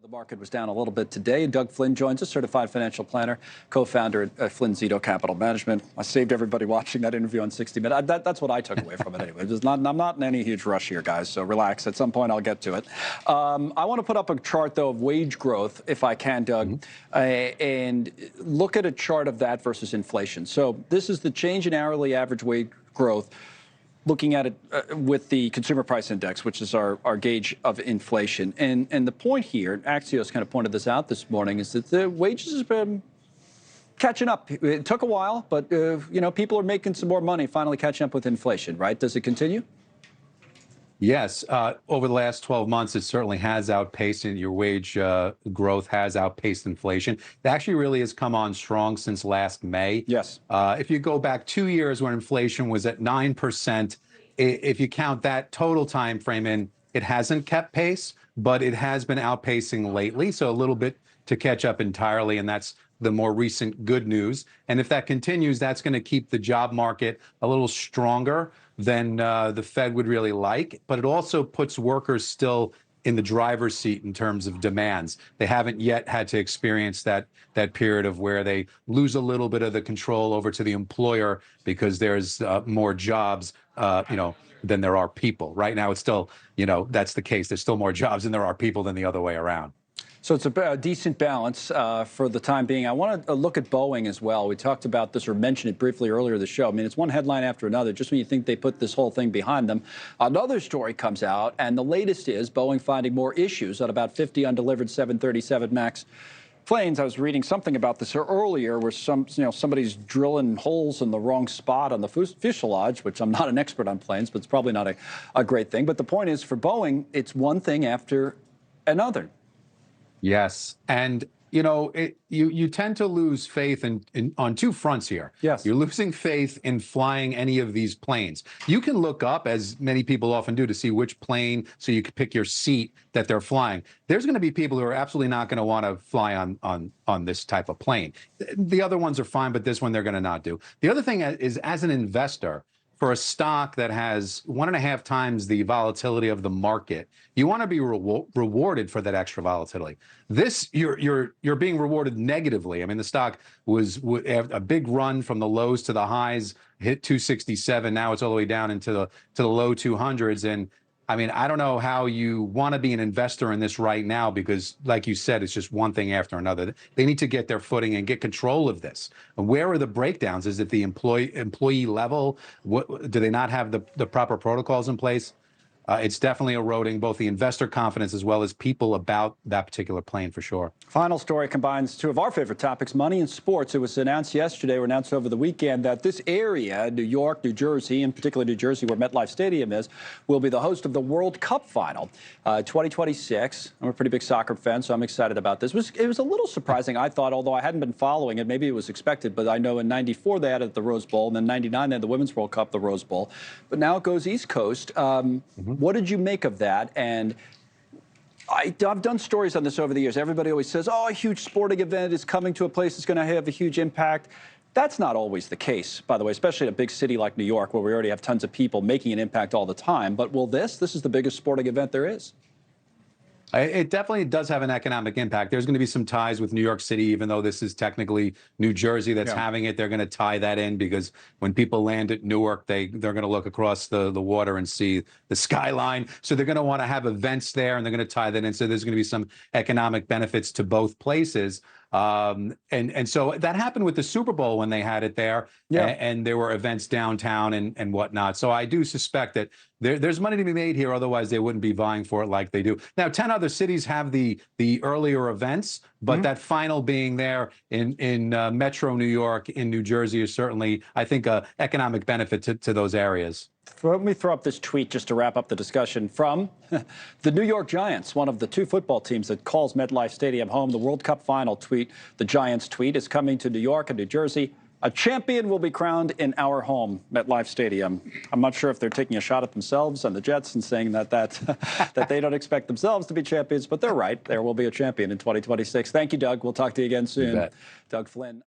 The market was down a little bit today. Doug Flynn joins us, certified financial planner, co-founder at Flynn Zito Capital Management. I saved everybody watching that interview on 60 Minutes. That's what I took away from it anyway. I'm not in any huge rush here, guys, so relax. At some point, I'll get to it. I want to put up a chart, though, of wage growth, if I can, Doug, and look at a chart of that versus inflation. So this is the change in hourly average wage growth, looking at it with the consumer price index, which is our gauge of inflation. And the point here, Axios kind of pointed this out this morning, is that the wages have been catching up. It took a while, but people are making some more money, finally catching up with inflation, right? Does it continue? Yes. Over the last 12 months, it certainly has outpaced, and your wage growth has outpaced inflation. It actually really has come on strong since last May. Yes. If you go back 2 years when inflation was at 9%, if you count that total time frame in, it hasn't kept pace, but it has been outpacing lately. So a little bit to catch up entirely, and that's the more recent good news. And if that continues, that's going to keep the job market a little stronger than the Fed would really like. But it also puts workers still in the driver's seat in terms of demands. They haven't yet had to experience that period of where they lose a little bit of the control over to the employer because there's more jobs, than there are people. Right now, it's still, that's the case. There's still more jobs than there are people than the other way around. So it's a decent balance for the time being. I want to look at Boeing as well. We talked about this or mentioned it briefly earlier in the show. I mean, it's one headline after another. Just when you think they put this whole thing behind them, another story comes out, and the latest is Boeing finding more issues on about 50 undelivered 737 MAX planes. I was reading something about this earlier, where somebody's drilling holes in the wrong spot on the fuselage, which I'm not an expert on planes, but it's probably not a great thing. But the point is, for Boeing, it's one thing after another. Yes. And, you tend to lose faith on two fronts here. Yes. You're losing faith in flying any of these planes. You can look up, as many people often do, to see which plane, so you can pick your seat that they're flying. There's going to be people who are absolutely not going to want to fly on this type of plane. The other ones are fine, but this one they're going to not do. The other thing is, as an investor, for a stock that has 1.5 times the volatility of the market, you want to be rewarded for that extra volatility. This, you're being rewarded negatively. I mean, the stock was a big run from the lows to the highs, hit 267. Now it's all the way down into the low 200s. And I mean, I don't know how you want to be an investor in this right now, because like you said, it's just one thing after another. They need to get their footing and get control of this. And where are the breakdowns? Is it the employee level? Do they not have the proper protocols in place? It's definitely eroding both the investor confidence as well as people about that particular plane, for sure. Final story combines two of our favorite topics, money and sports. It was announced yesterday, or announced over the weekend, that this area, New York, New Jersey, in particular New Jersey, where MetLife Stadium is, will be the host of the World Cup final, 2026. I'm a pretty big soccer fan, so I'm excited about this. It was a little surprising, I thought, although I hadn't been following it. Maybe it was expected, but I know in '94 they had it at the Rose Bowl, and then '99 they had the Women's World Cup, the Rose Bowl. But now it goes East Coast. What did you make of that? And I've done stories on this over the years. Everybody always says, oh, a huge sporting event is coming to a place that's going to have a huge impact. That's not always the case, by the way, especially in a big city like New York, where we already have tons of people making an impact all the time. But this is the biggest sporting event there is. It definitely does have an economic impact. There's going to be some ties with New York City, even though this is technically New Jersey that's having it. They're going to tie that in, because when people land at Newark, they're going to look across the water and see the skyline. So they're going to want to have events there, and they're going to tie that in. So there's going to be some economic benefits to both places. And so that happened with the Super Bowl when they had it there, and there were events downtown and whatnot. So I do suspect that there's money to be made here. Otherwise, they wouldn't be vying for it like they do. Now, 10 other cities have the earlier events, but that final being there in Metro New York, in New Jersey, is certainly, I think, a economic benefit to those areas. Let me throw up this tweet just to wrap up the discussion from the New York Giants, one of the two football teams that calls MetLife Stadium home. The World Cup final tweet, the Giants tweet, is coming to New York and New Jersey. A champion will be crowned in our home, MetLife Stadium. I'm not sure if they're taking a shot at themselves and the Jets and saying that they don't expect themselves to be champions, but they're right. There will be a champion in 2026. Thank you, Doug. We'll talk to you again soon. Doug Flynn.